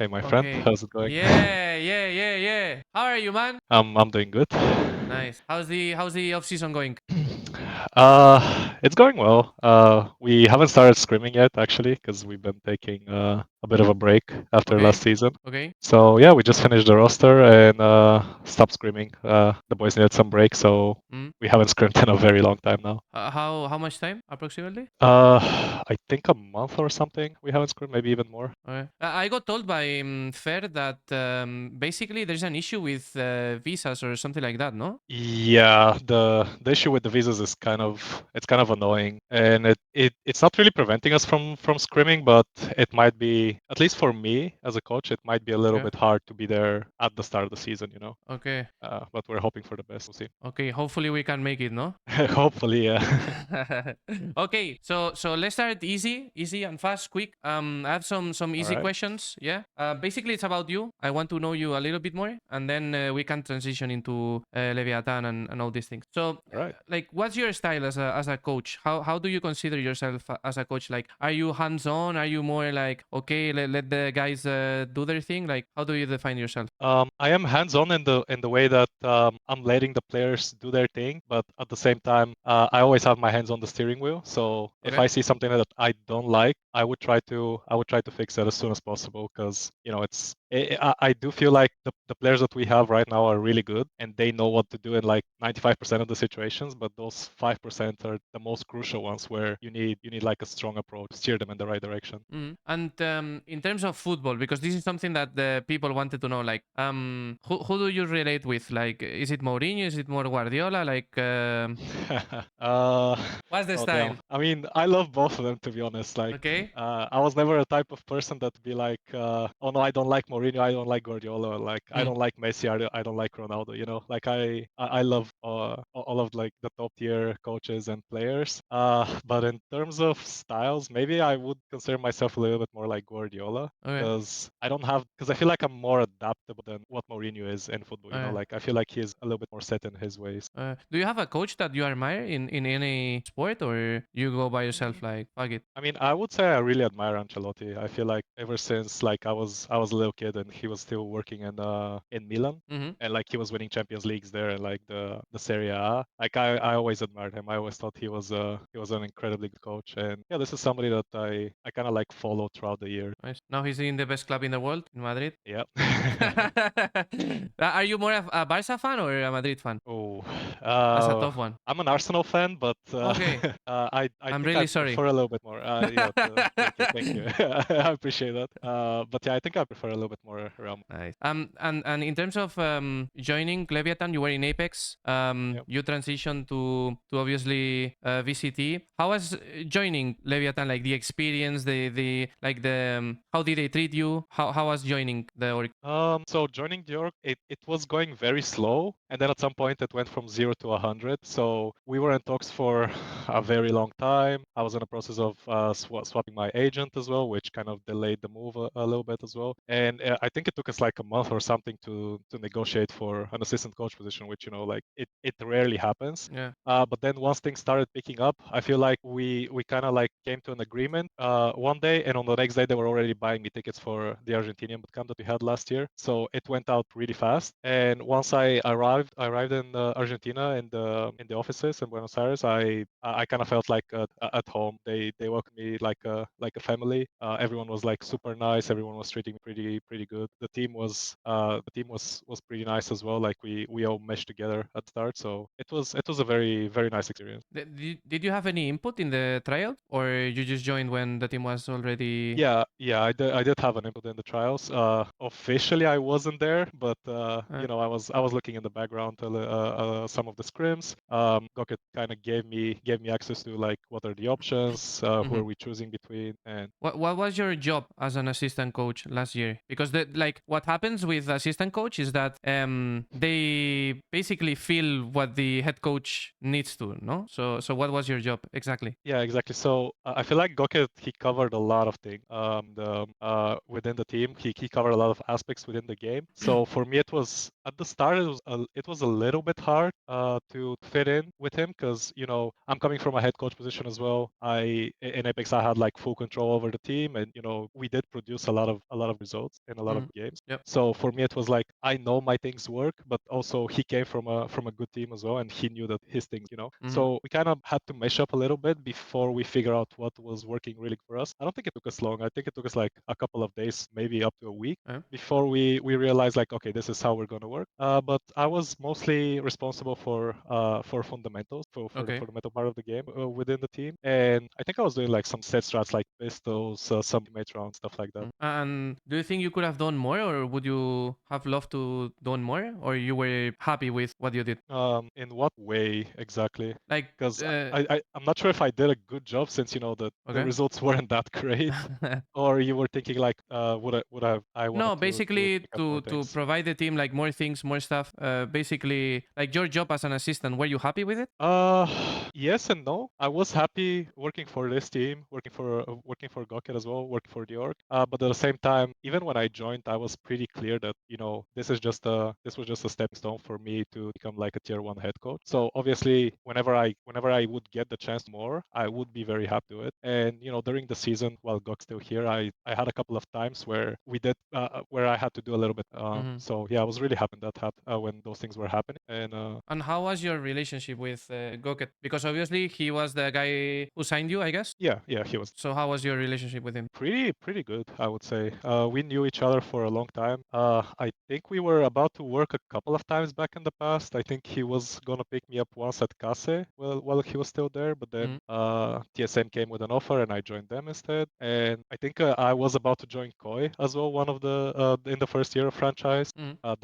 Hey, my friend. Okay. How's it going? Yeah. How are you, man? I'm doing good. Nice. How's the off season going? It's going well. We haven't started scrimming yet, actually, because we've been taking a bit of a break after Okay. last season. Okay. So yeah, we just finished the roster and stopped screaming. The boys needed some break, so Mm. we haven't scrimmed in a very long time now. How much time approximately? I think a month or something. We haven't scrimmed, maybe even more. Okay. I got told by Fer that basically there's an issue with visas or something like that, no? Yeah, the issue with the visas is kind of annoying, and it's not really preventing us from scrimming, but it might be, at least for me as a coach, it might be a little Okay. bit hard to be there at the start of the season, you know. Okay. But we're hoping for the best. We'll see. Okay. Hopefully we can make it, no? Hopefully, yeah. Okay, so let's start easy and fast, quick. I have some All easy right. questions. Yeah. Basically, it's about you. I want to know you a little bit more, and then we can transition into Leviatan and all these things. So, All right. like, what's your style as a coach? How do you consider yourself as a coach? Like, are you hands on? Are you more like, okay, let the guys do their thing? Like, how do you define yourself? I am hands-on in the way that I'm letting the players do their thing, but at the same time, I always have my hands on the steering wheel. So if Okay. I see something that I don't like, I would try to fix it as soon as possible because I do feel like the players that we have right now are really good and they know what to do in like 95% of the situations, but those 5% are the most crucial ones where you need like a strong approach, steer them in the right direction. And in terms of football, because this is something that the people wanted to know, like, who do you relate with? Like, is it Mourinho? Is it more Guardiola? Like, uh, what's the oh damn. style? I mean, I love both of them to be honest. Like, Okay. I was never a type of person that be like, oh no, I don't like Mourinho, I don't like Guardiola, like I Mm. don't like Messi, I don't like Ronaldo. You know, like I love all of like the top tier coaches and players. But in terms of styles, maybe I would consider myself a little bit more like Guardiola Okay. because I feel like I'm more adaptable than what Mourinho is in football. You know, Okay. like I feel like he's a little bit more set in his ways. Do you have a coach that you admire in any sport, or you go by yourself? Like, fuck it. I mean, I would say I really admire Ancelotti. I feel like ever since like I was a little kid and he was still working in Milan Mm-hmm. and like he was winning Champions Leagues there and like the Serie A. Like I always admired him. I always thought he was an incredibly good coach. And yeah, this is somebody that I kind of like follow throughout the year. Nice. Now he's in the best club in the world, in Madrid. Yeah. Are you more of a Barca fan or a Madrid fan? Oh, That's a tough one. I'm an Arsenal fan, but Okay. I I'm think I really sorry. prefer a little bit more. Yeah, thank you. I appreciate that. But yeah, I think I prefer a little bit more Real. Nice. And in terms of joining Leviathan, you were in Apex. Yeah. You transitioned to obviously VCT. How was joining Leviathan? Like the experience, the like the how did they treat you? How was joining the org? So joining the org, it was going very slow, and then at some point it went from 0 to 100. So we were in talks for a very long time. I was in the process of swapping my agent as well, which kind of delayed the move a little bit as well. And I think it took us like a month or something to negotiate for an assistant coach position, which like it rarely happens. Yeah. But then once things started picking up, I feel like we kind of like came to an agreement one day, and on the next day they were already buying me tickets for the Argentinian bootcamp that we had last year. So it went out really fast. And once I arrived in Argentina in the offices in Buenos Aires, I kind of felt like at home. They welcomed me like a family. Everyone was like super nice. Everyone was treating me pretty good. The team was pretty nice as well. Like we all meshed together at the start. So it was a very nice experience. Did you have any input in the trial, or you just joined when the team was already? Yeah, I did have an input in the trials. Officially, I wasn't there, but Uh, I was looking in the background to some of the scrims. Goket kind of gave me access to like what are the options, who mhm. are we choosing between, and What was your job as an assistant coach last year? Because like what happens with assistant coach is that they basically feel what the head coach needs to, no? So what was your job exactly? yeah, exactly. So I feel like Goket he covered a lot of things. Within the team, he covered a lot of aspects within the game. So for me, it was at the start, it was a little bit hard to fit in with him because I'm coming from a head coach position as well. In Apex I had like full control over the team, and we did produce a lot of results in a lot of games. Yep. So for me it was like I know my things work, but also he came from a good team as well, and he knew that his things. So we kind of had to mesh up a little bit before we figure out what was working really for us. I don't think it took us long. I think it took us like a couple of days, maybe up to a week, before we realized like, okay, this is how we're going to work. But I was mostly responsible for fundamentals, for the Okay. fundamental part of the game within the team, and I think I was doing like some set strats like pistols, some teammate rounds, stuff like that. And do you think you could have done more, or would you have loved to done more, or you were happy with what you did? In what way exactly? Like, Because I'm not sure if I did a good job, since the okay. results weren't that great, or you were thinking like I wanted No, to basically pick up more to things. provide the team like more things, more stuff. Basically, like your job as an assistant, were you happy with it? Uh, yes and no. I was happy working for this team, working for Goket as well, working for the org. But at the same time, even when I joined, I was pretty clear that this was just a stepping stone for me to become like a tier 1 head coach. So obviously, whenever I would get the chance more, I would be very happy with it. And during the season, while Gok's still here, I had a couple of times where I had to do a little bit. So yeah, I was really happy when those things were happening. And how was your relationship with Goket? Because obviously he was the guy who signed you, I guess. Yeah, he was So how was your relationship with him? pretty good, I would say. We knew each other for a long time. I think we were about to work a couple of times back in the past. I think he was gonna pick me up once at Case while he was still there, but then TSM came with an offer and I joined them instead. And I think I was about to join Koi as well, one of the in the first year of franchise.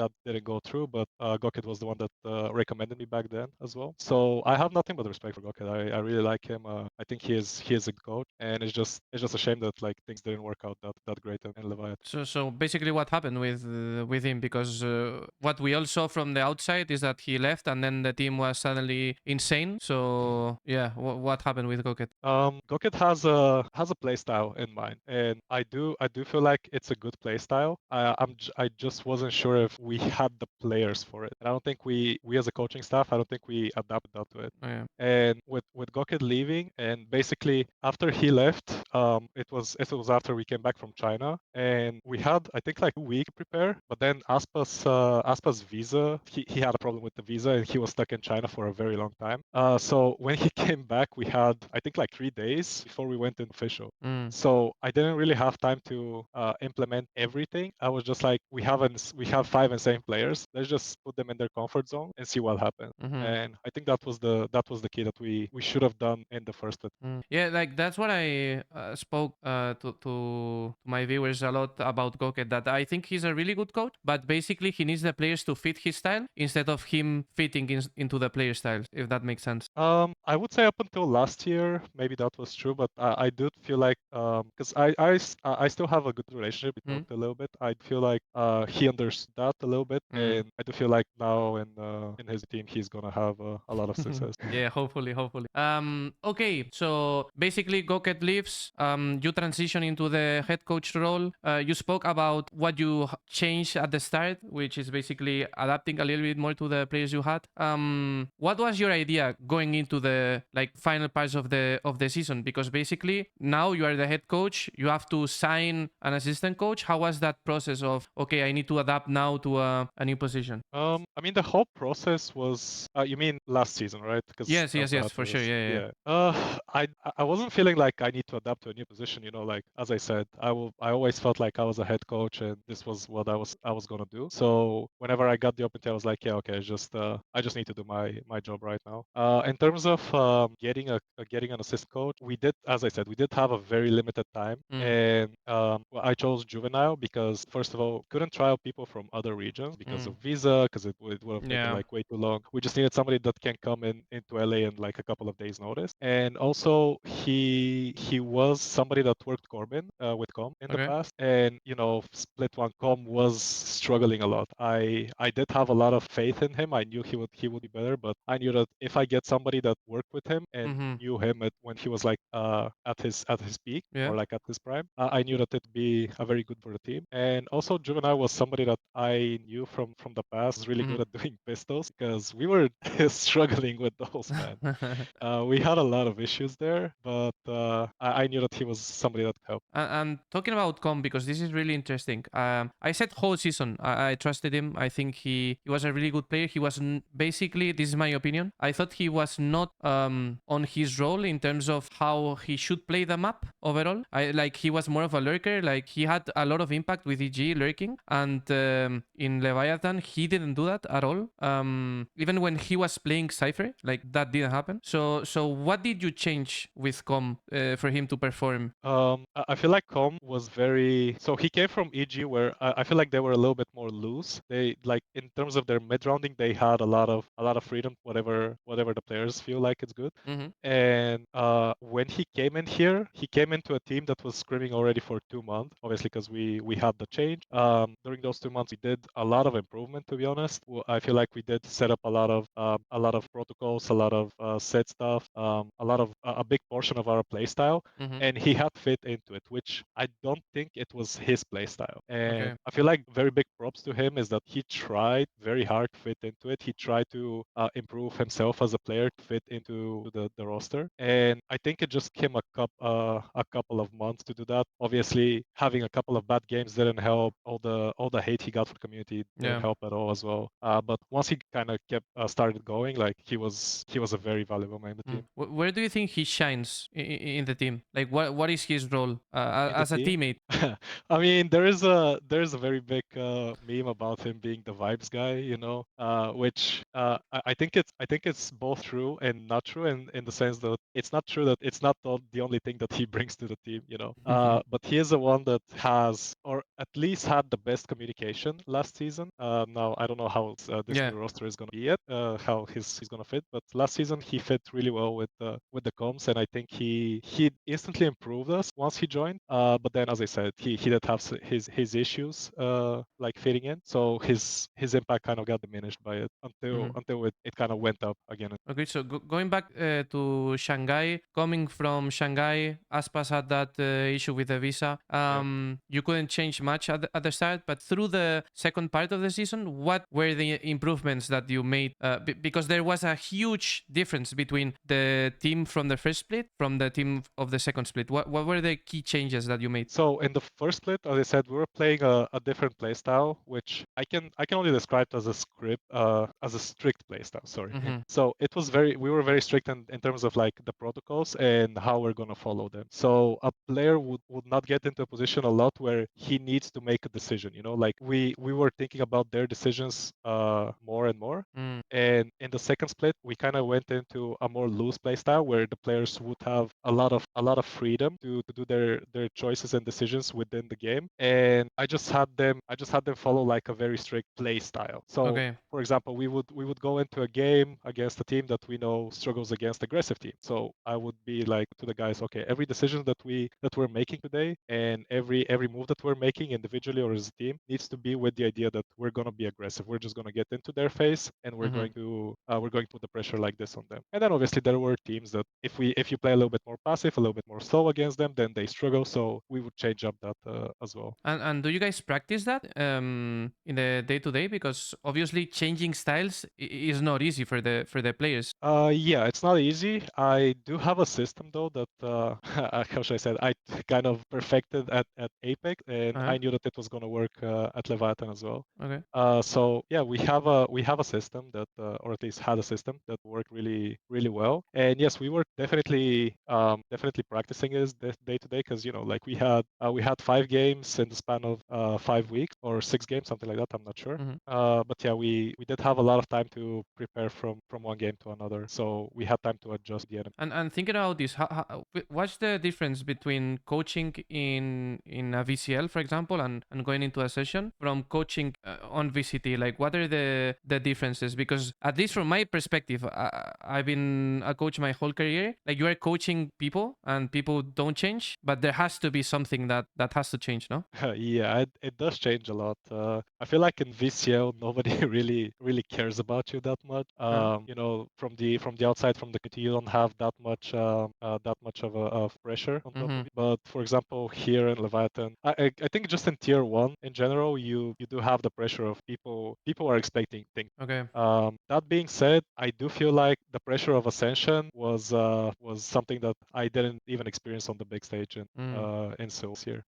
That didn't go through, but Goket was the one that recommended me back then as well. So I have nothing but respect for Goket. I really like him. I think he is a good coach, and it's just a shame that like things didn't work out that great in Leviathan. So basically, what happened with him? Because what we all saw from the outside is that he left, and then the team was suddenly insane. So yeah, what happened with Goket? Goket has a play style in mind, and I do feel like it's a good play style. I just wasn't sure if we had the players for it, and I don't think we as a coaching staff, I don't think we adapted that to it. Oh, yeah. And with Goket leaving, and basically after he left, it was after we came back from China, and we had I think like 2 weeks to prepare. But then Aspa's visa, he had a problem with the visa, and he was stuck in China for a very long time. So when he came back, we had I think like 3 days before we went in official. So I didn't really have time to implement everything. I was just like, we have 5 insane players. Let's just put them in their comfort zone and see what happens. And I think that was the key that we should have done in the first place. Yeah, like that's what I spoke to my viewers a lot about Goket. That I think he's a really good coach, but basically he needs the players to fit his style instead of him fitting into the player styles. If that makes sense. I would say up until last year, maybe that was true, but I do feel like because I still have a good relationship. We talked a little bit. I feel like he understood that a little bit, and I do feel like now in his team he's gonna have a lot of success. Yeah, hopefully. Okay, so basically Goket leaves. You transition into the head coach role. You spoke about what you changed at the start, which is basically adapting a little bit more to the players you had. What was your idea going into the like final parts of the season? Because basically now you are the head coach. You have to sign an assistant coach. How was that process of okay, I need to adapt now to a new position? I mean, the whole process was. You mean last season, right? Because Yes, for sure. Yeah. yeah. I wasn't feeling like I need to adapt to a new position. Like as I said, I always felt like I was a head coach, and this was what I was gonna do. So whenever I got the opportunity, I was like, yeah, okay, I just need to do my job right now. In terms of getting an assistant coach, as I said, we did have a very limited time, and well, I chose Juvenile because first of all, couldn't try out people from other regions because of visa, because it would have taken Yeah. like way too long. We just needed somebody that can come into LA in like a couple of days notice. And also he was somebody that worked Corbin with Com in the Okay. past, and Split One Com was struggling a lot. I did have a lot of faith in him. I knew he would be better, but I knew that if I get somebody that worked with him and knew him when he was like at his peak, Yeah. or like at his prime, I knew that it'd be a very good for the team. And also Juvenile was somebody that I knew from the past, was really good at doing pistols because we were struggling with those, man. We had a lot of issues there, but I knew that he was somebody that could help. And talking about Com, because this is really interesting. I said whole season I trusted him. I think he was a really good player. He was basically, this is my opinion. I thought he was not on his role in terms of how he should play the map overall. I like he was more of a lurker. Like he had a lot of impact with EG lurking, and in Leviathan he didn't do that at all. Even when he was playing Cypher, like that didn't happen. So what did you change with Com for him to perform? I feel like Com was very. So he came from EG, where I feel like they were a little bit more loose. They like in terms of their mid rounding, they had a lot of freedom, whatever the players feel like it's good. Mm-hmm. And when he came in here, he came into a team that was scrimming already for 2 months, obviously because we had the change. During those 2 months, we did a lot of improvement. To be honest, I feel like we did set up a lot of protocols, a lot of set stuff, a big portion of our playstyle, Mm-hmm. and he had fit into it, which I don't think it was his playstyle. And Okay. I feel like very big props to him is that he tried very hard to fit into it. He tried to improve himself as a player to fit into the roster. And I think it just came a couple of months to do that. Obviously, having a couple of bad games didn't help. All the hate he got from the community didn't Yeah. help at all as well. But once he kind of kept started going, like he was a very valuable member of the team. Where do you think he shines in the team? Like, what is his role In the as a team. teammate? I mean, there is a very big meme about him being the vibes guy, which I think it's both true and not true in the sense that it's not true that it's not the only thing that he brings to the team. But he is the one that has, or at least had, the best communication last season. Now I don't know how this Yeah. new roster is gonna be yet, how he's gonna fit, but last season he fit really well with the comms, and I think he instantly improved us once he joined. But then, as I said, he did have his issues like fitting in, so his impact kind of got diminished by it until it kind of went up again. Okay, so going back to Shanghai, coming from Shanghai, Aspas had that issue with the visa. Yeah. You couldn't change much at the start, but through the second part of the season, what were the improvements that you made? Because there was a huge difference between the team from the first split from the team of the second split. What were the key changes that you made? So in the first split, as I said, we were playing a different playstyle, which I can only describe as a strict playstyle. Sorry. Mm-hmm. So we were very strict in terms of like the protocols and how we're gonna follow them. So a player would not get into a position a lot where he needs to make a decision. Like we were thinking about their decisions more and more. Mm. And in the second split, we kind of went into a more loose play style where the players would have a lot of freedom to do their choices and decisions within the game. And I just had them follow like a very strict play style. So Okay. for example, we would go into a game against a team that we know struggles against aggressive team. So I would be like to the guys, okay, every decision that we're making today and every move that we're making individually or as a team needs to be with the idea that we're gonna be aggressive. We're just gonna get into their face and Mm-hmm. we're going to put the pressure like this on them. And then obviously there were teams that if you play a little bit more passive, a little bit more slow against them, then they struggle. So we would change up that as well. And do you guys practice that in the day to day? Because obviously changing styles is not easy for the players. Yeah, it's not easy. I do have a system though that how should I say it? I kind of perfected at Apex, and Uh-huh. I knew that it was going to work at Leviathan as well. Okay. So yeah, we have a system that, or at least had a system that worked really really well. And yes, we were definitely practicing this day to day because like we had 5 games in the span of 5 weeks or 6 games, something like that. I'm not sure. Mm-hmm. But yeah, we did have a lot of time to prepare from one game to another, so we had time to adjust the enemy. And thinking about this, what's the difference between coaching in a VCL, for example, and going into a session from coaching on VCT? Like, what are the differences? Because at least from my perspective, I've been a coach my whole career. Like, you are coaching people, and people don't change, but there has to be something that has to change, no? Yeah, it does change a lot. I feel like in VCL nobody really cares about you that much. Huh? From the outside, from the community, you don't have that much of pressure on top of Mm-hmm. you. But for example, here in Leviathan, I think just in tier one in general, you do have the pressure of people people are expecting things. Okay. That being said, I do feel like the pressure of Ascension was something that I didn't even experience on the big stage in Seoul this year.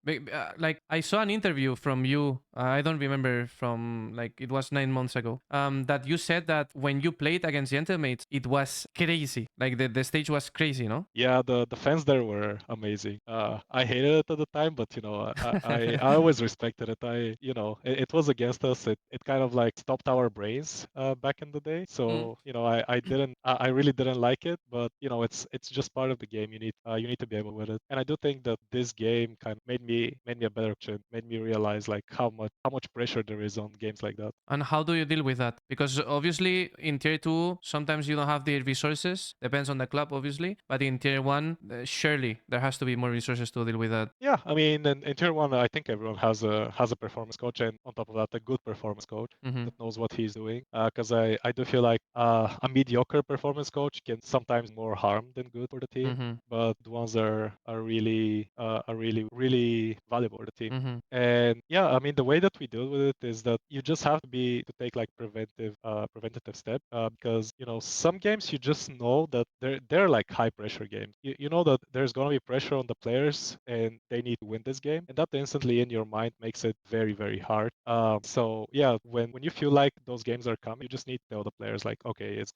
Like I saw an interview from you. I don't remember from like it was 9 months ago. That you said that when you played against the Mates, it was crazy. Like the stage was crazy, no? Yeah, the fans there were amazing. I hated it at the time, but I always respected it. It was against us. It kind of like stopped our brains back in the day. Mm. So I really didn't like it. But it's just part of the game. You need to be able with it. And I do think that this game kind of made me a better coach, made me realize like how much pressure there is on games like that. And how do you deal with that? Because obviously in tier 2, sometimes you don't have the resources. Depends on the club, obviously. But in tier 1, surely there has to be more resources to deal with that. Yeah, I mean, in tier one, I think everyone has a performance coach, and on top of that, a good performance coach Mm-hmm. that knows what he's doing. Because I do feel like a mediocre performance coach can sometimes more harm than good for the team, Mm-hmm. but the ones are really valuable for the team. Mm-hmm. And yeah, I mean, the way that we deal with it is that you just have to take like preventative step because some games you just know that they're like high pressure games. You know that there's gonna be pressure on the players and they need to win this game, and that instantly in your mind makes it very very hard. So yeah, when you feel like those games are coming, you just need to tell the players like, okay, it's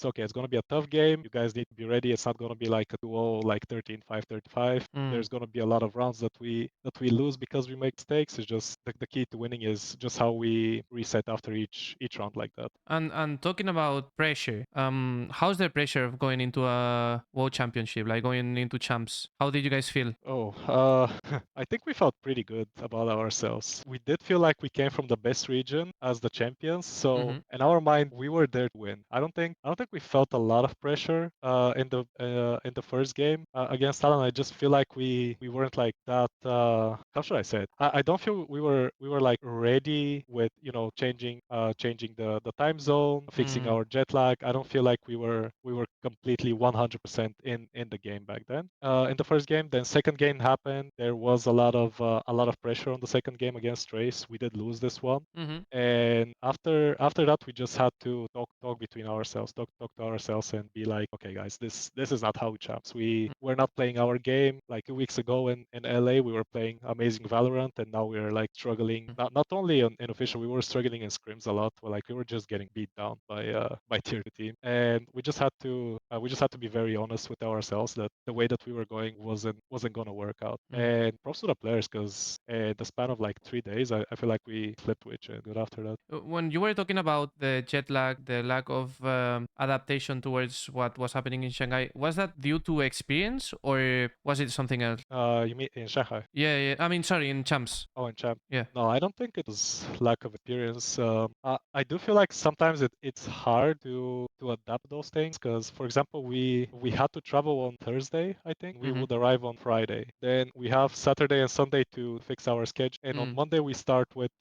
okay. It's gonna be a tough game. You guys need to be ready. It's not gonna be like a 2-0, like 13-5, 35. Mm. There's gonna be a lot of rounds that we lose because we make mistakes. It's just the key to winning is just how we reset after each round like that. And talking about pressure, how's the pressure of going into a world championship, like going into champs? How did you guys feel? Oh, I think we felt pretty good about ourselves. We did feel like we came from the best region as the champions, so Mm-hmm. in our mind we were there to win. I don't think we felt a lot of pressure in the first game against Talon. I just feel like we weren't like that. How should I say it? I don't feel we were like ready with changing the time zone, fixing Mm. our jet lag. I don't feel like we were completely 100% in the game back then. In the first game, then second game happened. There was a lot of pressure on the second game against Trace. We did lose this one. Mm-hmm. And after that, we just had to talk between ourselves, talk to ourselves, and be like, okay, guys, this is not how we champs. We're not playing our game. Like 2 weeks ago in LA, we were playing amazing Valorant, and now we're like struggling. Not only in official, we were struggling in scrims a lot. Like we were just getting beat down by tier 2 team, and we just had to be very honest with ourselves that the way that we were going wasn't gonna work out. Mm. And props to the players because the span of like 3 days, I feel like we flipped switch good after that. When you were talking about the jet lag, the lack of adaptation towards what was happening in Shanghai, was that due to experience or was it something else? You mean in Shanghai? Yeah, yeah. I mean, sorry, in champs. Oh, in Champ. Yeah. No, I don't think it was lack of experience. I do feel like sometimes it's hard to adapt those things because, for example, we had to travel on Thursday, I think. We Mm-hmm. would arrive on Friday. Then we have Saturday and Sunday to fix our schedule. And on Mm. Monday we start with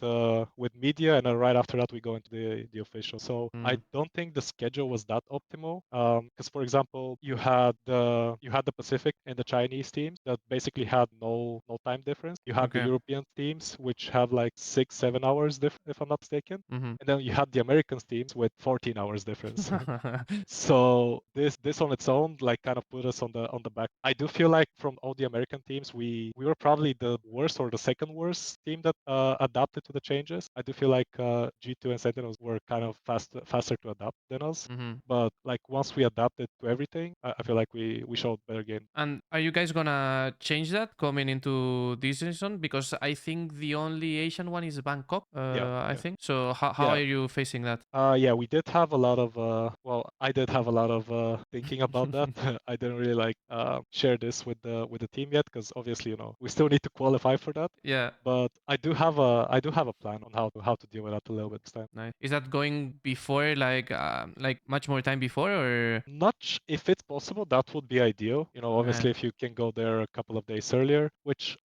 media, and then right after that we go into the official. So I Mm. don't think the schedule was that optimal. Because for example, you had the Pacific and the Chinese teams that basically had no time difference. You had the Okay. European teams which have like 6-7 hours if I'm not mistaken, Mm-hmm. and then you had the Americans teams with 14 hours difference. So this on its own like kind of put us on the back. I do feel like from all the American teams, we were probably the worst or the second worst team that adapted to the changes. I do feel like G2 and Sentinels were kind of faster to adapt than us. Mm-hmm. But like once we adapted to everything, I feel like we showed better game. And are you guys gonna change that coming into this season? Because I think the only Asian one is Bangkok. Yeah, I yeah, think. So how are yeah. you facing that? Yeah, we did have a lot of I did have a lot of thinking about that. I didn't really like share this with the team yet because obviously we still need to qualify for that. Yeah. But I do have a plan on how to deal with that a little bit this time. Nice. Is that going before like much more time before or? If it's possible, that would be ideal. Okay. Obviously, if you can go there a couple of days earlier, which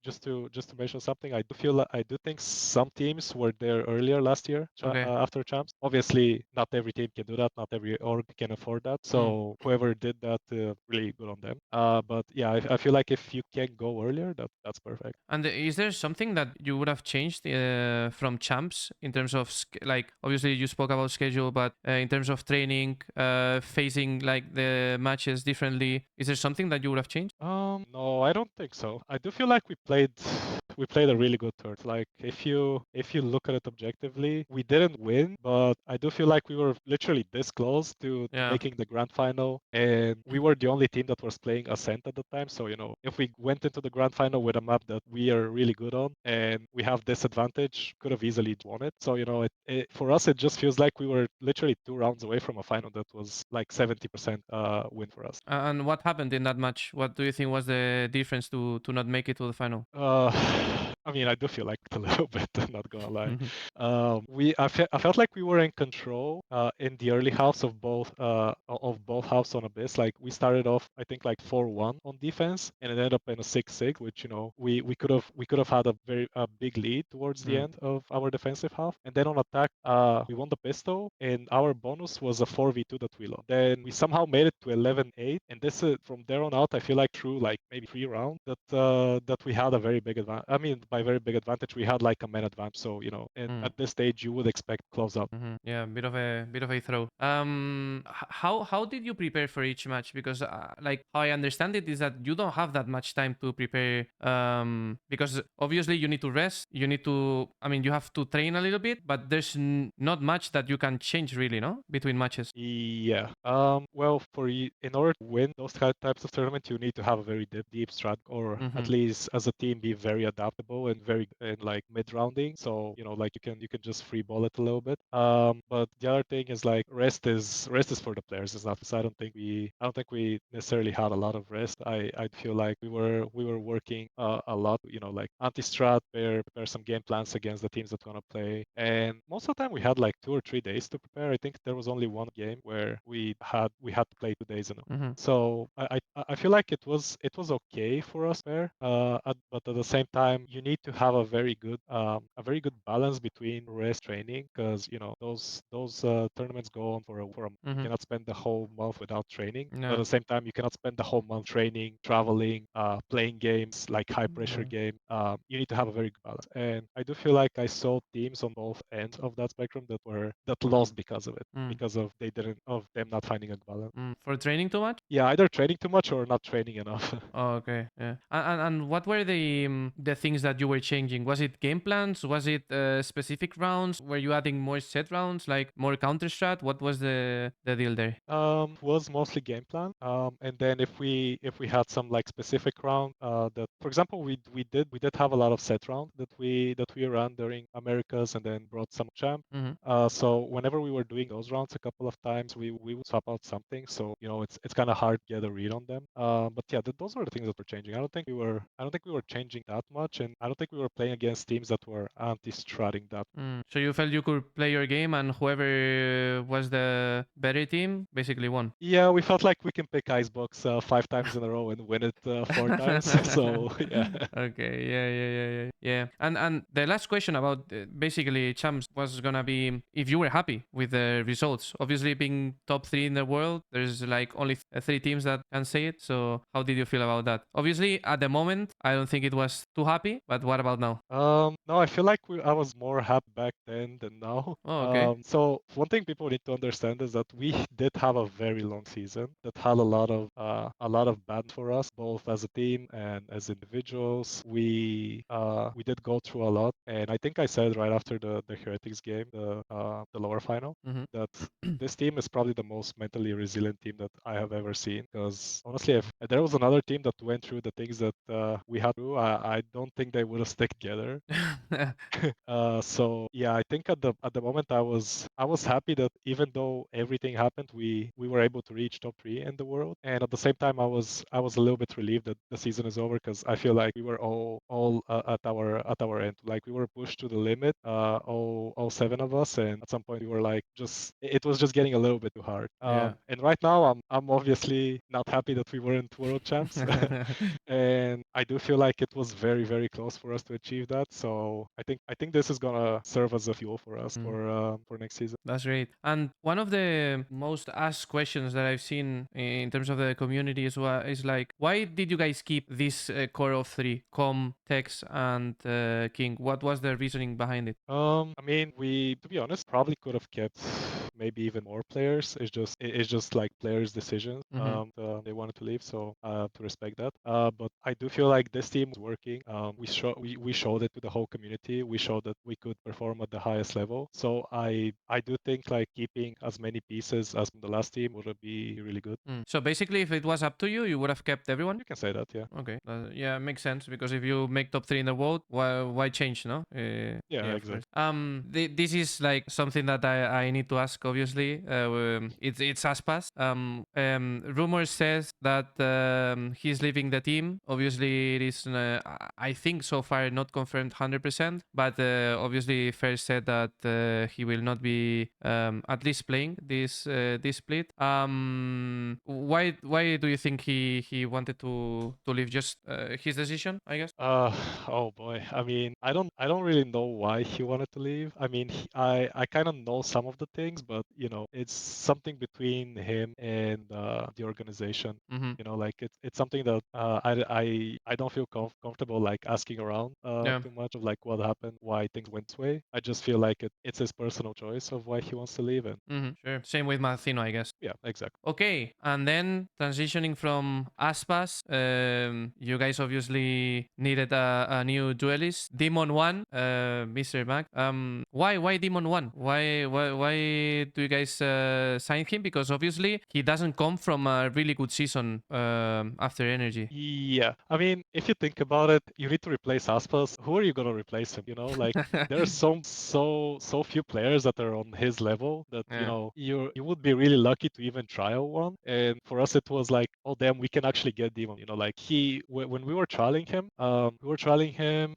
just to mention something, I do think some teams were there there earlier last year Okay. after champs. Obviously, not every team can do that. Not every org can afford that. So whoever did that, really good on them. But yeah, I feel like if you can go earlier, that's perfect. And is there something that you would have changed from champs in terms of like obviously you spoke about schedule, but in terms of training, facing like the matches differently, is there something that you would have changed? No, I don't think so. I do feel like we played a really good tournament. Like if you look at it objectively, we didn't win, but I do feel like we were literally this close to Yeah. making the grand final, and we were the only team that was playing Ascent at the time. So if we went into the grand final with a map that we are really good on and we have this advantage, could have easily won it. So for us, it just feels like we were literally 2 rounds away from a final that was like 70% win for us. And what happened in that match? What do you think was the difference to not make it to the final? Uh, I mean, I do feel like a little bit, I'm not gonna lie. I felt like we were in control in the early halves of both halves on Abyss. Like we started off, I think, like 4-1 on defense, and it ended up in a 6-6, which we could have had a big lead towards the end of our defensive half. And then on attack, we won the pistol, and our bonus was a 4v2 that we lost. Then we somehow made it to 11-8, and this from there on out, I feel like through like maybe 3 rounds that we had a very big advantage. I mean, by very big advantage, we had like a man advantage. So at this stage, you would expect close up. Yeah, bit of a throw. How did you prepare for each match? Because like how I understand it is that you don't have that much time to prepare. Because obviously you need to rest. You need to. I mean, you have to train a little bit, but there's not much that you can change really, no, between matches. Yeah. Well, in order to win those types of tournaments, you need to have a very deep strat, or at least as a team be very adaptable and very and like mid rounding. So like you can just free ball it a little bit. But the other thing is like rest is for the players. It's not. So I don't think we necessarily had a lot of rest. I feel like we were working a lot. Like anti-strat, prepare some game plans against the teams that want to play, and most of the time we had like 2 or 3 days to prepare. I think there was only one game where we had to play 2 days in a row. So I feel like it was okay for us there. But at the same time, you need to have a very good balance between rest training, because those tournaments go on for a month. You cannot spend the whole month without training. But at Yeah. the same time, you cannot spend the whole month training, traveling, playing games like high pressure game. You need to have a very good balance. And I do feel like I saw teams on both ends of that spectrum that lost because of it, because of them not finding a balance. For training too much? Yeah, either training too much or not training enough. Oh, okay. Yeah. And what were the things that you were changing? Was it game plans? Was it specific rounds? Were you adding more set rounds, like more counter strat? What was the deal there? Was mostly game plan. And then if we had some like specific round, that for example we did have a lot of set round that we ran during Americas and then brought some champ. So whenever we were doing those rounds a couple of times, we would swap out something. So it's kind of hard to get a read on them. But yeah, those were the things that were changing. I don't think we were changing that much, and I don't think we were playing against teams that were anti-stratting that. So you felt you could play your game, and whoever was the better team basically won. Yeah, we felt like we can pick Icebox 5 times in a row and win it 4 times. So yeah. Okay, yeah. And the last question about basically champs was gonna be if you were happy with the results. Obviously, being top 3 in the world, there's like only 3 teams that can say it. So how did you feel about that? Obviously, at the moment, I don't think it was too happy. But what about now? No, I feel like I was more happy back then than now. Oh, okay. So one thing people need to understand is that we did have a very long season that had a lot of bad for us, both as a team and as individuals. We did go through a lot, and I think I said right after the Heretics game, the lower final, that this team is probably the most mentally resilient team that I have ever seen. Because honestly, if there was another team that went through the things that we had through, I don't think they would have stuck together. So yeah, I think at the moment I was happy that even though everything happened, we were able to reach top 3 in the world, and at the same time I was a little bit relieved that the season is over, because I feel like we were all at our end. Like we were pushed to the limit, all 7 of us, and at some point we were like it was just getting a little bit too hard. Yeah. And right now I'm obviously not happy that we weren't world champs, and I do feel like it was very very close us to achieve that. So I think this is gonna serve as a fuel for us for next season. That's great. And one of the most asked questions that I've seen in terms of the community is like, why did you guys keep this core of three, Com, Tex, and King? What was the reasoning behind it? I mean, we, to be honest, probably could have kept maybe even more players. It's just like players' decisions. They wanted to leave, so to respect that. But I do feel like this team is working. We showed it to the whole community. We showed that we could perform at the highest level. So I do think like keeping as many pieces as from the last team would be really good. So basically, if it was up to you, you would have kept everyone? You can say that, yeah. Okay. Yeah, makes sense, because if you make top 3 in the world, why change, no? Yeah, of exactly. course. This is like something that I need to ask, obviously. It's Aspas. Rumors says that he's leaving the team. Obviously, it is, I think so far not confirmed 100%, but obviously first said that he will not be at least playing this split. Why do you think he wanted to leave? Just his decision, I guess. Oh boy. I mean, I don't really know why he wanted to leave. I mean, I kind of know some of the things, but you know, it's something between him and the organization. You know, like it's something that I don't feel comfortable like asking around Yeah. too much of like what happened, why things went this way. I just feel like it's his personal choice of why he wants to leave, and Sure. Same with Marcino, I guess. yeah, exactly. Okay, and then transitioning from Aspas, you guys obviously needed a new duelist, Demon1, Mr. Mac. Why Demon1? Why do you guys sign him? Because obviously he doesn't come from a really good season after Energy. Yeah, I mean, if you think about it, you need to replace Aspas. Who are you gonna replace him? You know, like there are so few players that are on his level that you Yeah. know you would be really lucky to even trial one. And for us, it was like, oh damn, we can actually get Demon. You know, like when we were trialing him,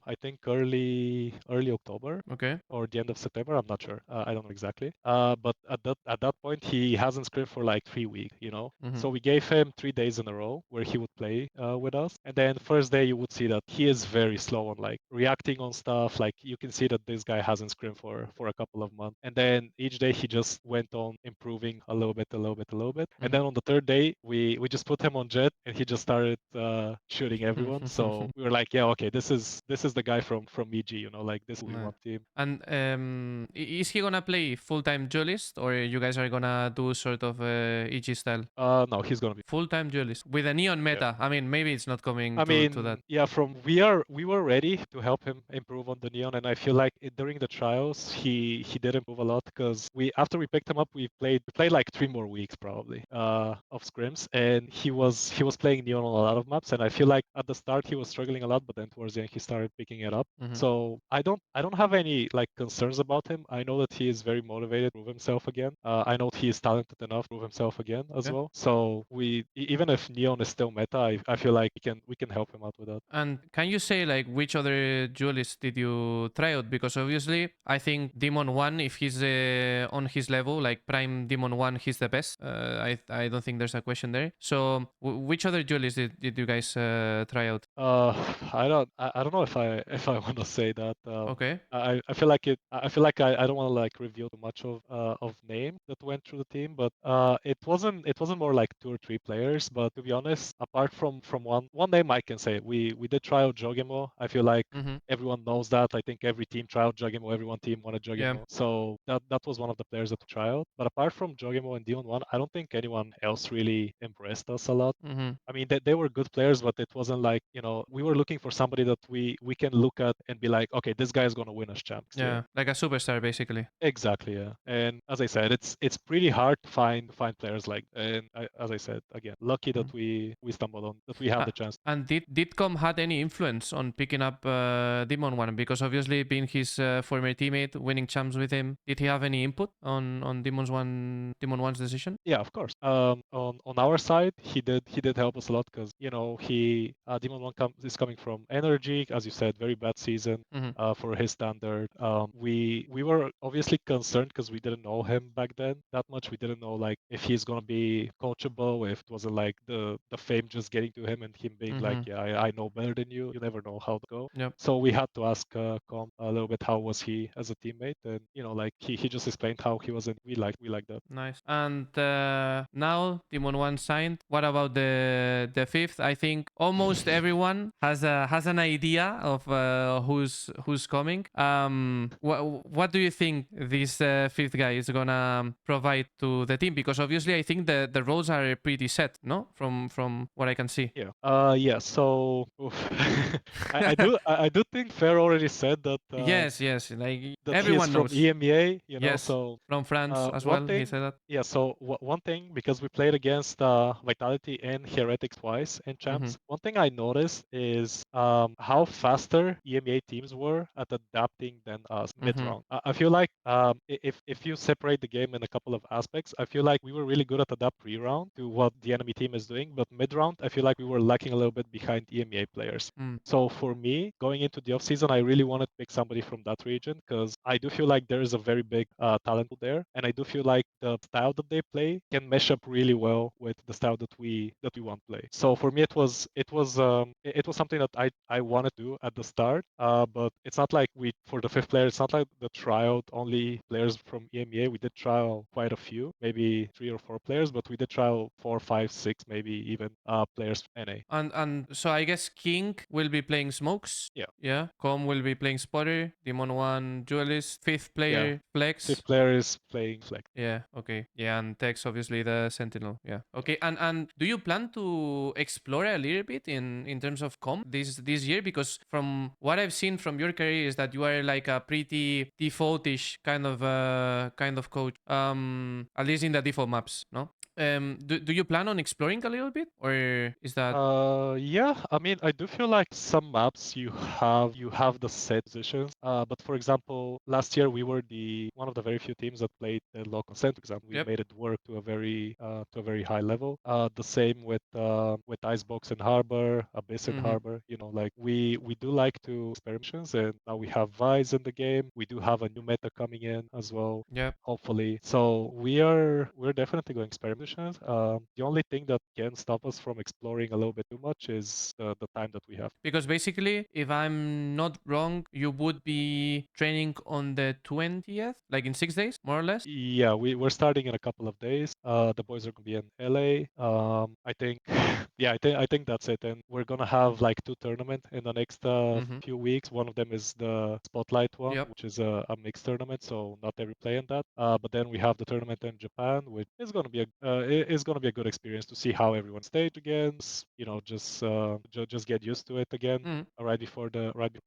I think early October Okay. or the end of September. I'm not sure. I don't know exactly. But at that point, he hasn't scripted for like 3 weeks. You know, so we gave him 3 days in a row where he would play with us. And then first day you would see that he is very slow on like reacting on stuff. Like you can see that this guy hasn't scrimmed for a couple of months. And then each day he just went on improving a little bit, a little bit, a little bit. And then on the third day we just put him on jet and he just started shooting everyone. So we were like, yeah, okay, this is the guy from EG. You know, like this is what we want team. And is he gonna play full-time duelist, or you guys are gonna do sort of EG style? No, he's gonna be Full-time duelist with a neon yeah. meta. I mean, maybe it's not coming I to that. mean, yeah, we were ready to help him improve on the neon, and I feel like during the trials he did improve a lot because we after we picked him up we played like 3 more weeks probably of scrims, and he was playing neon on a lot of maps, and I feel like at the start he was struggling a lot, but then towards the end he started picking it up. So I don't have any like concerns about him. I know that he is very motivated to prove himself again. I know he is talented enough to prove himself again as well. So even if neon is still meta, I feel like we can help him out with that. And can you say like which other duelists did you try out? Because obviously I think Demon1, if he's on his level, like Prime Demon1, he's the best. I don't think there's a question there. So which other duelists did you guys try out? I don't know if I want to say that. Okay. I feel like I don't want to like reveal too much of name that went through the team, but it wasn't more like 2 or 3 players. But to be honest, apart from one name I can say, we did try out Jogemo. I feel like everyone knows that. I think every team tried out Jogemo. Every one team wanted Yeah. Jogemo. So that was one of the players that we tried out. But apart from Jogemo and Dion1, I don't think anyone else really impressed us a lot. I mean, they were good players, but it wasn't like, you know, we were looking for somebody that we can look at and be like, okay, this guy is going to win us champ next year. Like a superstar, basically. Exactly, yeah. And as I said, it's pretty hard to find players like. And as I said again, lucky that we stumbled on that we have the chance. And did Com had any influence on picking up Demon1? Because obviously, being his former teammate, winning champs with him, did he have any input on Demon1's decision? Yeah, of course. On our side, he did help us a lot because you know is coming from Energy, as you said, very bad season for his standard. We were obviously concerned because we didn't know know him back then that much. We didn't know like if he's gonna be coachable, if it wasn't like the fame just getting to him and him being like, yeah, I know better than you. You never know how to go. Yep. So we had to ask Com a little bit how was he as a teammate, and like he just explained how he was, and we liked that. Nice. And now Demon1 signed. What about the fifth? I think almost everyone has an idea of who's coming. What do you think this fifth guy is gonna provide to the team? Because obviously I think the roles are pretty set, no? From what I can see. Yeah. Yeah. So oof. I do think Fair already said that Yes, like that he is everyone from knows. EMEA. Yes, So from France as one well. He thing, said that. yeah. So one thing, because we played against Vitality and Heretics twice in Mm-hmm. champs. One thing I noticed is how faster EMEA teams were at adapting than us mid Mm-hmm. round. I feel like if you separate the game in a couple of aspects, I feel like we were really good at adapt pre-round to what the enemy team is doing, but mid round I feel like we were lacking a little bit behind EMEA players. Mm. So for me, going into the offseason, I really wanted to pick somebody from that region because I do feel like there is a very big talent pool there, and I do feel like the style that they play can mesh up really well with the style that we want to play. So for me, it was something that I wanted to do at the start, but it's not like we for the fifth player. It's not like the tryout only players from EMEA. We did trial quite a few, maybe 3 or 4 players, but we did trial 4, 5, 6, maybe even players from NA. And so I guess King will be playing smokes. Yeah. Yeah. Com will be playing spotter. Demon1 duelist. Fifth Yeah. player flex. Fifth player is playing flex. Yeah. Okay. Yeah. And Tex obviously the sentinel. Yeah. Okay. And do you plan to explore a little bit in terms of com this year? Because from what I've seen from your career is that you are like a pretty defaultish kind of coach. At least in the default maps. No. Do you plan on exploring a little bit, or is that? Yeah, I mean, I do feel like some maps you have the set positions. But for example, last year we were the one of the very few teams that played the low consent exam. We Yep. made it work to a very high level. The same with Icebox and Harbor, Abyss and Mm-hmm. Harbor. Like we do like to experimentations, and now we have Vice in the game. We do have a new meta coming in as well. Yep. Hopefully. So we're definitely going experimentations. The only thing that can stop us from exploring a little bit too much is the time that we have. Because basically, if I'm not wrong, you would be training on the 20th, like in 6 days, more or less. Yeah, we're starting in a couple of days. The boys are gonna be in LA. I think, yeah, I think that's it. And we're gonna have like 2 tournaments in the next Mm-hmm. few weeks. One of them is the Spotlight one, Yep. which is a mixed tournament, so not every play in that. But then we have the tournament in Japan, which is gonna be a good experience to see how everyone stage again. Just get used to it again Mm-hmm. right before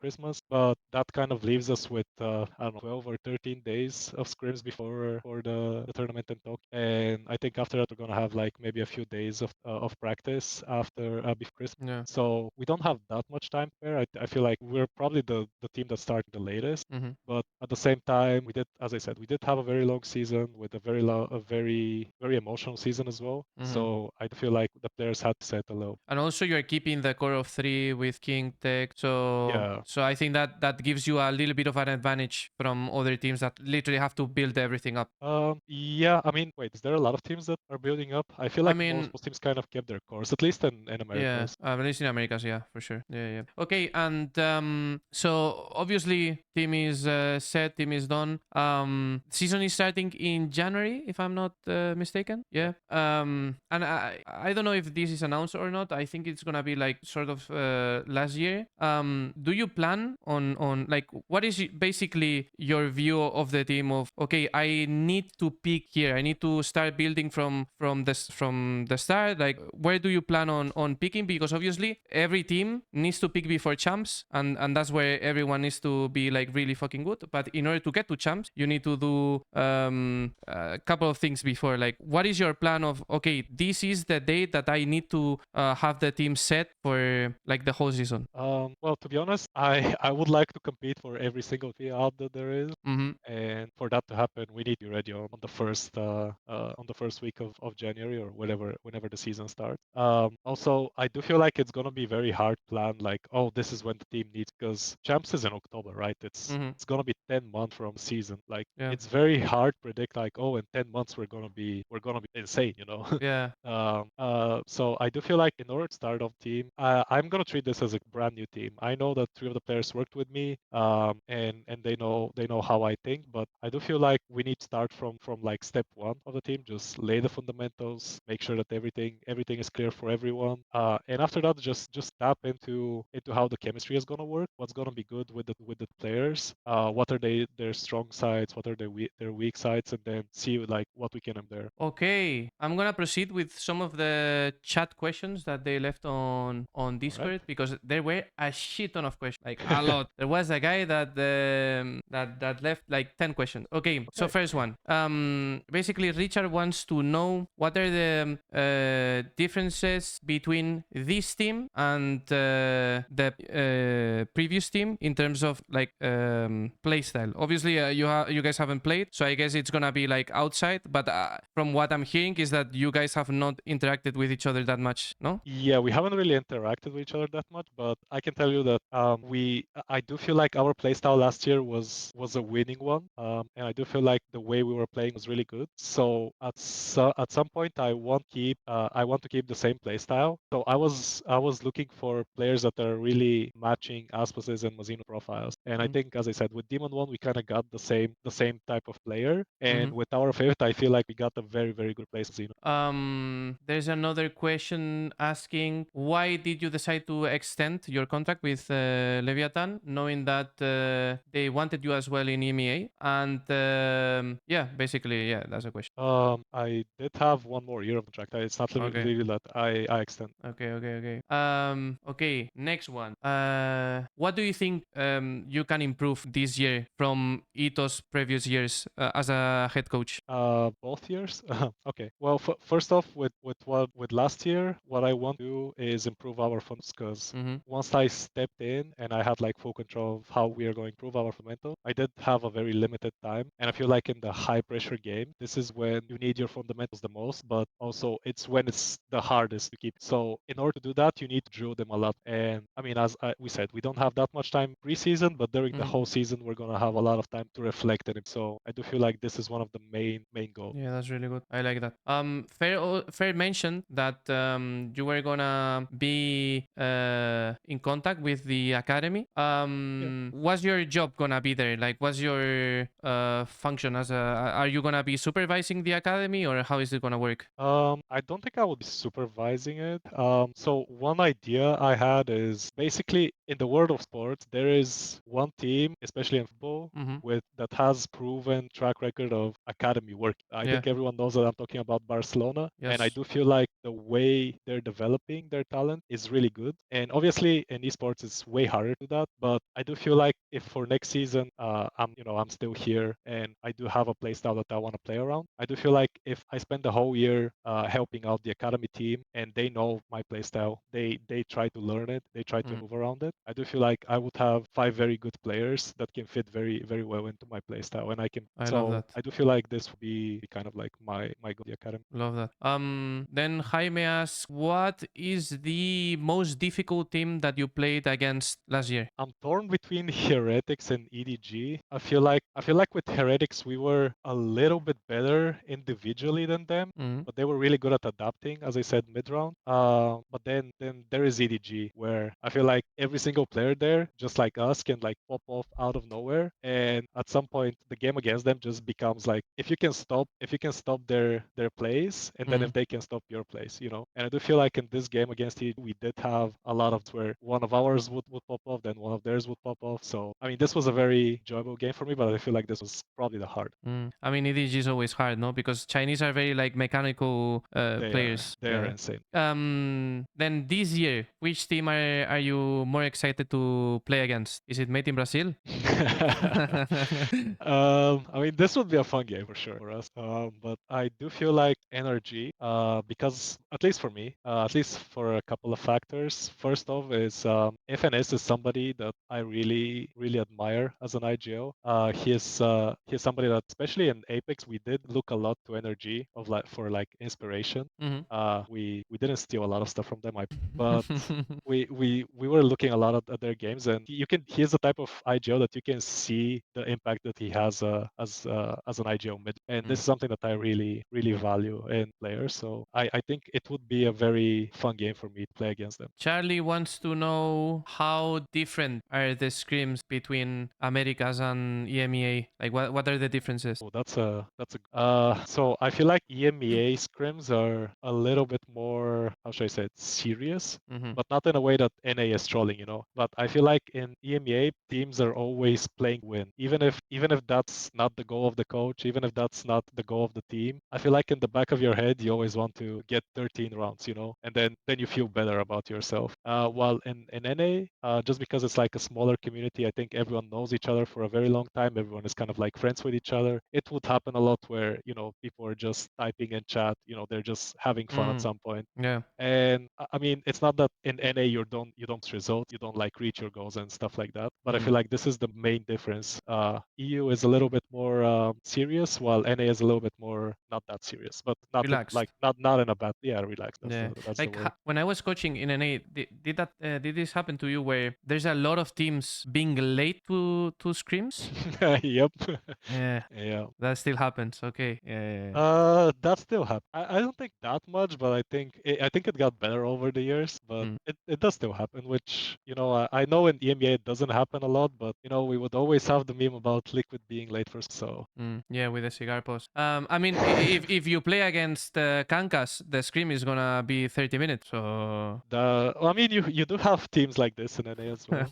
Christmas. But that kind of leaves us with I don't know 12 or 13 days of scrims before for the tournament in Tokyo. And I think after that we're gonna have like maybe a few days of practice after before Christmas. Yeah. So we don't have that much time there. I feel like we're probably the team that started the latest. Mm-hmm. But at the same time, as I said, we did have a very long season with a very emotional season as well. Mm-hmm. So I feel like the players had to set a low. And also you're keeping the core of 3 with King Tech. Yeah. So I think that gives you a little bit of an advantage from other teams that literally have to build everything up. Yeah, I mean, wait, is there a lot of teams that are building up? I feel I like mean, most teams kind of kept their course, at least in yeah, Americas. at least in Americas, yeah, for sure. Yeah. Okay, and so obviously team is set, team is done. Season is starting in January, if I'm not mistaken. Yeah. And I don't know if this is announced or not. I think it's gonna be like sort of last year. Do you plan on like what is basically your view of the team of okay, I need to peak here. I need to start building from the start. Like where do you plan on picking? Because obviously every team needs to pick before champs, and that's where everyone needs to be like really fucking good. But in order to get to champs, you need to do a couple of things before. Like what is your your plan of, okay, this is the date that I need to have the team set for like the whole season? Well, to be honest, I would like to compete for every single team out that there is. Mm-hmm. And for that to happen, we need to be ready on the first week of January or whenever the season starts. Also, I do feel like it's gonna be very hard to plan like, oh, this is when the team needs because champs is in October, right? Mm-hmm. It's gonna be 10 months from season. Like Yeah. it's very hard to predict like, oh, in 10 months we're gonna be insane, you know. Yeah. So I do feel like in order to start off team, I'm gonna treat this as a brand new team. I know that three of the players worked with me, and they know how I think, but I do feel like we need to start from like step one of the team, just lay the fundamentals, make sure that everything is clear for everyone, and after that, just tap into how the chemistry is gonna work, what's gonna be good with the players, what are their strong sides, what are their weak sides, and then see like what we can do there. Okay, I'm gonna proceed with some of the chat questions that they left on All right. Discord because there were a shit ton of questions, like a lot. There was a guy that left like 10 questions. Okay, so Okay. first one. Basically Richard wants to know what are the differences between this team and the previous team in terms of like playstyle. Obviously, you guys haven't played, so I guess it's gonna be like outside. But from what I'm hearing is that you guys have not interacted with each other that much, no? Yeah, we haven't really interacted with each other that much, but I can tell you that I do feel like our playstyle last year was a winning one, and I do feel like the way we were playing was really good. So at some point, I want to keep the same playstyle. So I was looking for players that are really matching Aspas's and Mazino profiles, and I think, as I said, with Demon1, we kind of got the same type of player, and with our favorite, I feel like we got a very good player, Mazino. There's another question asking why did you decide to extend your contract with Leviatan, knowing that they wanted you as well in EMEA? And yeah, basically, yeah, that's a question. I did have one more year of contract. It's not Okay. really that I extend. Okay. Next one. What do you think you can improve this year from Ito's previous years as a head coach? Both years. Okay. Well, first off, with last year, what I want to do is improve our funds because Mm-hmm. once I stepped in and I had like full control of how we are going to improve our fundamental, I did have a very limited time, and I feel like in the high pressure game, this is when you need your fundamentals the most, but also it's when it's the hardest to keep. So in order to do that, you need to drill them a lot. And I mean, we said, we don't have that much time preseason, but during the whole season, we're gonna have a lot of time to reflect on it. So I do feel like this is one of the main goals. Yeah, that's really good. I like that. Fair mentioned that you were gonna be in contact with the academy. Yeah. What's your job gonna be there? Like, what's your function as a? Are you gonna be supervising the academy, or how is it gonna work? I don't think I will be supervising it. So one idea I had is basically in the world of sports, there is one team, especially in football, Mm-hmm. with that has proven track record of academy work. I Yeah. think everyone knows that I'm talking about Barcelona, and I Yes. do feel like the way they're developing their talent is really good. And obviously in esports, it's way harder to do that. But I do feel like if for next season, I'm still here and I do have a play style that I want to play around. I do feel like if I spend the whole year helping out the academy team and they know my play style, they try to learn it, they try to move around it. I do feel like I would have 5 very good players that can fit very well into my play style, and I can. I love So that. I do feel like this would be kind of like my goal, the academy. Love that. Then Jaime asks, what is the most difficult team that you played against last year? I'm torn between Heretics and EDG. I feel like with Heretics we were a little bit better individually than them, Mm-hmm. but they were really good at adapting, as I said mid round. But then there is EDG where I feel like every single player there, just like us, can like pop off out of nowhere, and at some point the game against them just becomes like if you can stop their plays, and then if they can stop your plays, you know. And I do feel like in this game against EDG we did have a lot of where one of ours would pop off, then one of theirs would pop off. So I mean this was a very enjoyable game for me, but I feel like this was probably the hard. I mean, EDG is always hard, no? Because Chinese are very like mechanical players. They are Yeah. insane. Then this year, which team are you more excited to play against? Is it Made in Brazil? I mean, this would be a fun game for sure for us. But I do feel like energy, because at least for me, at least for a couple of factors. First off, is FNS is somebody that I really, really admire as an IGO. He is somebody that, especially in Apex, we did look a lot to energy of like for like inspiration. Mhm. We didn't steal a lot of stuff from them, but we were looking a lot at their games, and he is the type of IGO that you can see the impact that he has as an IGO mid, and this is something that I really really value in players. So I think it would be a very fun game for me to play against them. Charlie wants to know how different are the scrims between Americas and EMEA. Like, what are the differences? Oh, that's a so I feel like EMEA scrims are a little bit more, how should I say it, serious, Mhm. but not in a way that NA is trolling, you know. But I feel like in EMEA teams are always playing win, even if that's not the goal of the coach, even if that's not the goal of the team. I feel like in the back of your head you always want to get 13 rounds, you know, and then you feel better about yourself. While in NA, just because it's like a smaller community, I think everyone knows each other for a very long time. Everyone is kind of like friends with each other. It would happen a lot where, you know, people are just typing in chat, you know, they're just having fun at some point. Yeah. And I mean, it's not that in NA you don't result, you don't like reach your goals and stuff like that. But I feel like this is the main difference. EU is a little bit more serious, while NA is a little bit more not that serious, but not in, Relaxed. like not in a bad, yeah, relaxed. Yeah. That's the Like word. when I was coaching in NA, did this happen to you where there's a lot of teams being late to scrims? Yep. Yeah. Yeah. That still happens. Okay. Yeah. That still happens. I don't think that much, but I think it got better over the years. But Mm. it does still happen, which I know in EMEA it doesn't happen a lot, but we would always have the meme about Liquid being late for. So Yeah, with the cigar post. I mean, if you play against Kankas, the scrim is gonna be 30 minutes. So well, I mean, you do have teams like this in NA as well,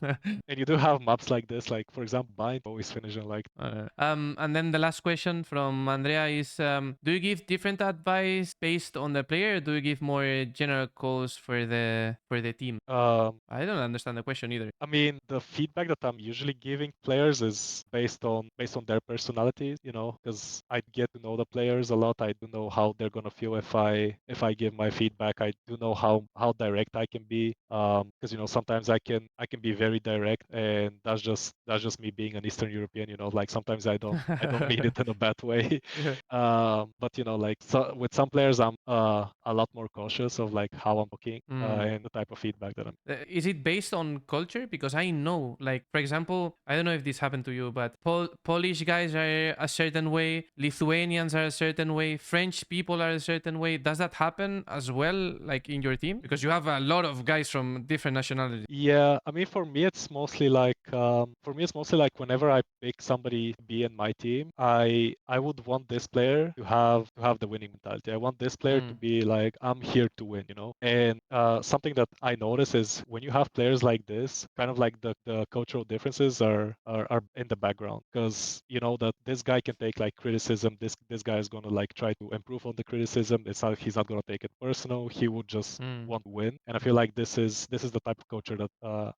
and you do have maps like this. Like for example, Bind always finishing like. And then the last question from Andrea is, do you give different advice based on the player, or do you give more general calls for the team? I don't understand the question either. I mean, the feedback that I'm usually giving players is based on their personalities, because I get to know the players a lot. I do know how they're gonna feel if I give my feedback. I do know how direct I can be, because sometimes I can be very direct, and that's just me being an Eastern European. Like sometimes I don't mean it in a bad way. Yeah. But like so with some players, I'm a lot more cautious of like how I'm talking, and the type of feedback that I'm. Is it based on culture? Because I know, like, for example, I don't know if this happened to you, but Polish guys are a certain way, Lithuanians are a certain way, French people are a certain way. Does that happen as well, like in your team? Because you have a lot of guys from different nationalities. Yeah, I mean, for me it's mostly like whenever I pick somebody to be in my team, I would want this player to have the winning mentality. I want this player to be like, I'm here to win. And something that I notice is when you have players like this, kind of like the cultural differences are in the background, because you know that this guy can take like criticism. This guy is gonna like try to improve on the criticism. He's not gonna take it personal. He would just want to win. And I feel like this is the type of culture that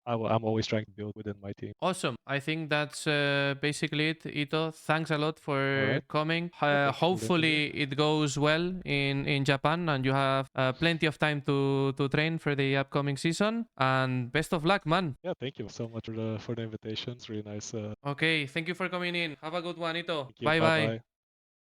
I'm always trying to build within my team. Awesome. I think that's basically it, Ito. Thanks a lot All for right. coming. Yeah, thank you for the interview. Hopefully it goes well in Japan and you have plenty of time to train for the upcoming season. And best of luck, man. Yeah, thank you so much for the invitation. It's really nice. Okay, thank you for coming in. Have a good one, Ito. Thank you. Bye Bye bye. bye.